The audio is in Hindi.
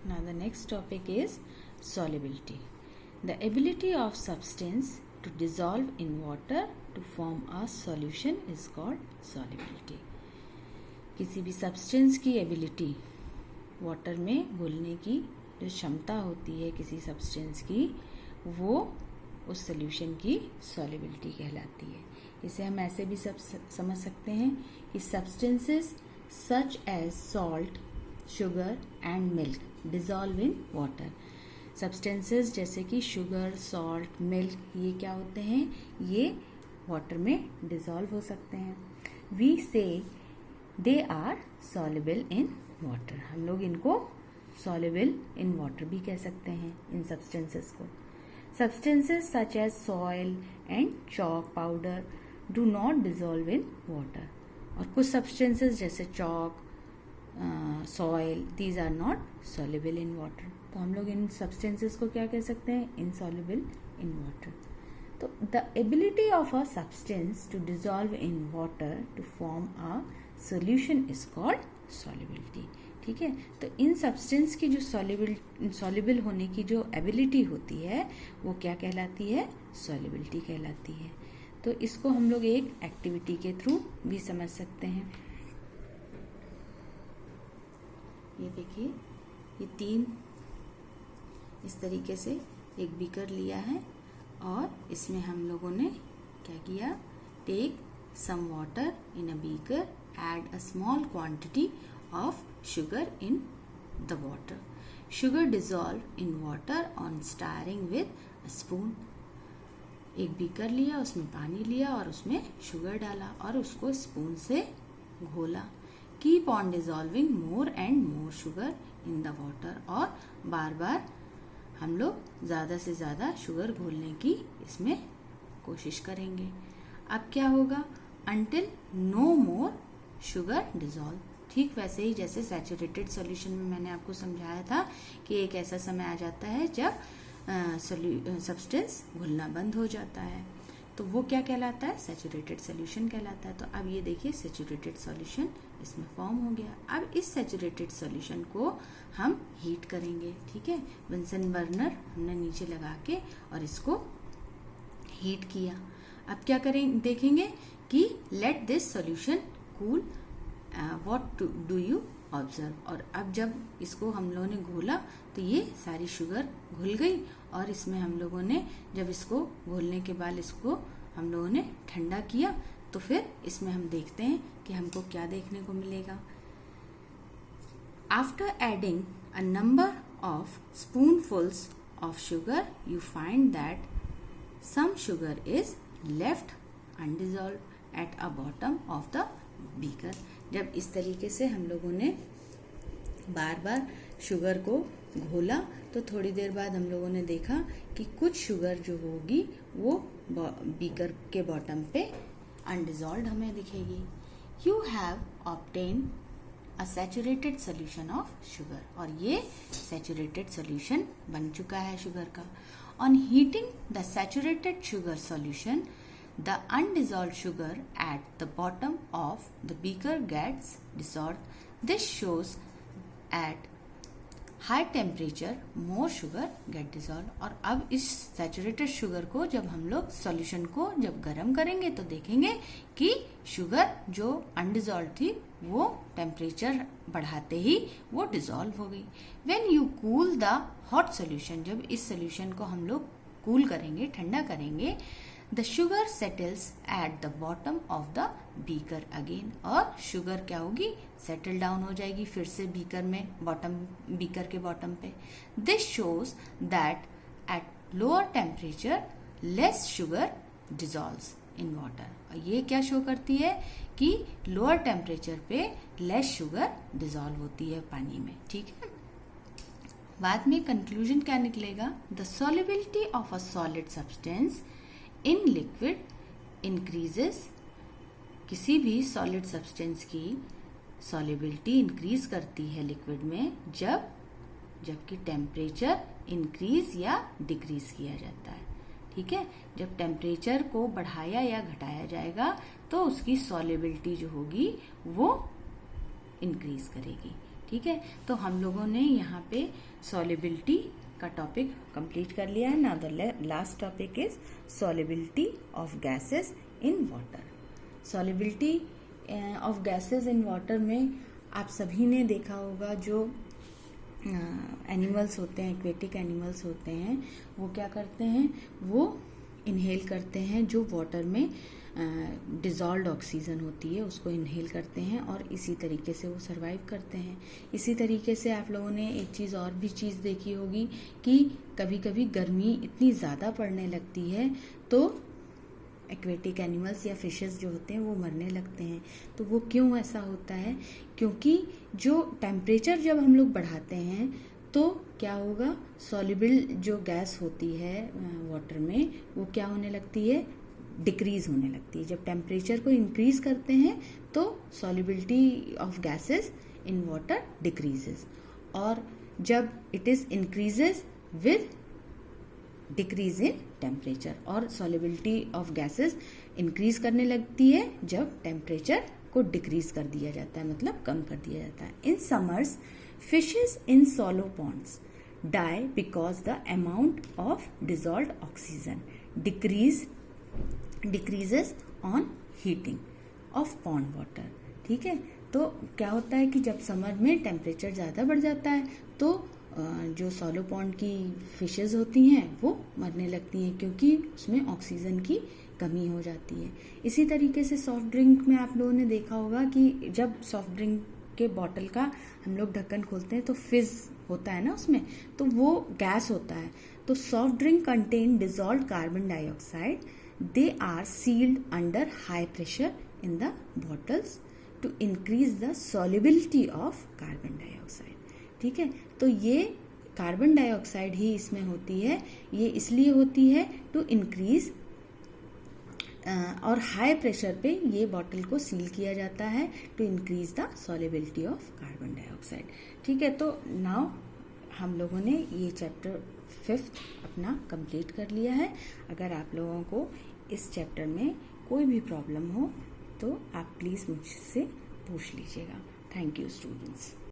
Now the next topic is solubility. The ability of substance to dissolve in water to form a solution is called solubility. किसी भी सब्सटेंस की एबिलिटी, वाटर में घुलने की जो क्षमता होती है किसी सब्सटेंस की, वो उस सॉल्यूशन की सॉल्युबिलिटी कहलाती है. इसे हम ऐसे भी समझ सकते हैं कि substances such as salt, sugar and milk dissolve in water. Substances जैसे कि शुगर, सॉल्ट, मिल्क, ये क्या होते हैं? ये वाटर में डिजॉल्व हो सकते हैं. We say they are soluble in water. हम लोग इनको सॉल्युबल इन वाटर भी कह सकते हैं, इन सब्सटेंसेस को. Substances such as soil and chalk powder do not dissolve in water. और कुछ सब्सटेंसेस जैसे chalk, soil, these are not soluble in water. तो हम लोग इन सब्सटेंसेस को क्या कह सकते हैं? Insoluble in water. तो the ability of a substance to dissolve in water to form a solution is called solubility. ठीक है, तो इन सब्सटेंस की जो सॉल्युबल होने की जो एबिलिटी होती है वो क्या कहलाती है? सॉल्युबिलिटी कहलाती है. तो इसको हम लोग एक एक्टिविटी के थ्रू भी समझ सकते हैं. ये देखिए, ये 3 इस तरीके से एक बीकर लिया है और इसमें हम लोगों ने क्या किया? Take some water in a beaker, add a small quantity of sugar in the water. Sugar dissolve in water on stirring with a spoon. एक बीकर लिया, उसमें पानी लिया और उसमें शुगर डाला और उसको स्पून से घोला. Keep on dissolving more and more sugar in the water. और बार बार हम लोग ज़्यादा से ज़्यादा शुगर घोलने की इसमें कोशिश करेंगे. अब क्या होगा? until no more sugar dissolve. ठीक वैसे ही जैसे सैचुरेटेड सॉल्यूशन में मैंने आपको समझाया था कि एक ऐसा समय आ जाता है जब सब्सटेंस घुलना बंद हो जाता है, तो वो क्या कहलाता है? सैचुरेटेड सॉल्यूशन कहलाता है. तो अब ये देखिए, सैचुरेटेड सॉल्यूशन इसमें फॉर्म हो गया. अब इस सैचुरेटेड सॉल्यूशन को हम हीट करेंगे. ठीक है, बंसन बर्नर हमने नीचे लगा के और इसको हीट किया. अब क्या करें? देखेंगे कि let this solution cool, what do you observe. और अब जब इसको हम लोगों ने घोला तो ये सारी शुगर घुल गई और इसमें हम लोगों ने जब इसको घोलने के बाद इसको हम लोगों ने ठंडा किया तो फिर इसमें हम देखते हैं कि हमको क्या देखने को मिलेगा. After adding a number of spoonfuls of sugar you find that some sugar is left undissolved at a bottom of the beaker. जब इस तरीके से हम लोगों ने बार बार शुगर को घोला तो थोड़ी देर बाद हम लोगों ने देखा कि कुछ शुगर जो होगी वो बीकर के बॉटम पे अनडिजॉल्व्ड हमें दिखेगी. You have obtain a saturated solution of sugar. और ये सैचुरेटेड सोल्यूशन बन चुका है शुगर का. On heating the saturated sugar solution, the undissolved sugar at the bottom of the beaker gets dissolved. This shows at high temperature more sugar get dissolved. और अब इस सैचुरेटेड शुगर को जब हम लोग सॉल्यूशन को जब गर्म करेंगे तो देखेंगे कि शुगर जो अनडिजॉल्व थी वो टेम्परेचर बढ़ाते ही वो डिजॉल्व हो गई. When you cool the hot solution, जब इस सॉल्यूशन को हम लोग कूल करेंगे, ठंडा करेंगे, the sugar settles at the bottom of the beaker again. और शुगर क्या होगी? सेटल डाउन हो जाएगी फिर से बीकर में, बीकर के बॉटम पे. This shows that at lower temperature less sugar dissolves in water. और ये क्या शो करती है कि लोअर टेम्परेचर पे लेस शुगर डिजॉल्व होती है पानी में. ठीक है, बाद में कंक्लूजन क्या निकलेगा? The solubility of a solid substance in liquid increases. किसी भी सॉलिड सब्सटेंस की सॉल्युबिलिटी इंक्रीज करती है लिक्विड में जबकि टेम्परेचर इंक्रीज या डिक्रीज किया जाता है. ठीक है, जब टेम्परेचर को बढ़ाया या घटाया जाएगा तो उसकी सॉल्युबिलिटी जो होगी वो इंक्रीज करेगी. ठीक है, तो हम लोगों ने यहाँ पे सॉल्युबिलिटी का टॉपिक कंप्लीट कर लिया है। Now the last topic is solubility of gases in water. Solubility of gases in water में आप सभी ने देखा होगा, जो एनिमल्स होते हैं, एक्वेटिक एनिमल्स होते हैं, वो क्या करते हैं, वो इनहेल करते हैं जो वाटर में डिज़ोल्व्ड ऑक्सीजन होती है, उसको इनहेल करते हैं और इसी तरीके से वो सरवाइव करते हैं। इसी तरीके से आप लोगों ने एक चीज़ और भी चीज़ देखी होगी कि कभी कभी गर्मी इतनी ज़्यादा पड़ने लगती है तो एक्वेटिक एनिमल्स या फिशेस जो होते हैं वो मरने लगते हैं। तो वो क्यों ऐसा होता है? क्योंकि जो टेम्परेचर जब हम लोग बढ़ाते हैं तो क्या होगा, सॉल्युबल जो गैस होती है वाटर में वो क्या होने लगती है, डिक्रीज होने लगती है। जब टेम्परेचर को इंक्रीज करते हैं तो solubility of gases in water decreases, और जब it is increases with decrease in temperature, और सॉल्युबिलिटी ऑफ गैसेस इंक्रीज करने लगती है जब टेम्परेचर को डिक्रीज कर दिया जाता है, मतलब कम कर दिया जाता है। In summers fishes in shallow ponds die because the amount of dissolved oxygen decreases on heating of pond water। ठीक है, तो क्या होता है कि जब समर में टेम्परेचर ज़्यादा बढ़ जाता है तो जो सॉलो पॉन्ड की फिशेस होती हैं वो मरने लगती हैं, क्योंकि उसमें ऑक्सीजन की कमी हो जाती है। इसी तरीके से सॉफ्ट ड्रिंक में आप लोगों ने देखा होगा कि जब सॉफ्ट ड्रिंक के बॉटल का हम लोग ढक्कन खोलते हैं तो फिज होता है ना उसमें, तो वो गैस होता है। तो soft drink contain dissolved carbon dioxide, they are sealed under high pressure in the bottles to increase the solubility of carbon dioxide. ठीक है, तो ये कार्बन डाइऑक्साइड ही इसमें होती है, ये इसलिए होती है टू इंक्रीज, और हाई प्रेशर पे ये बॉटल को सील किया जाता है to increase the solubility of carbon dioxide. ठीक है, तो नाउ हम लोगों ने ये चैप्टर 5 अपना कंप्लीट कर लिया है। अगर आप लोगों को इस चैप्टर में कोई भी प्रॉब्लम हो तो आप प्लीज़ मुझसे पूछ लीजिएगा। Thank you students.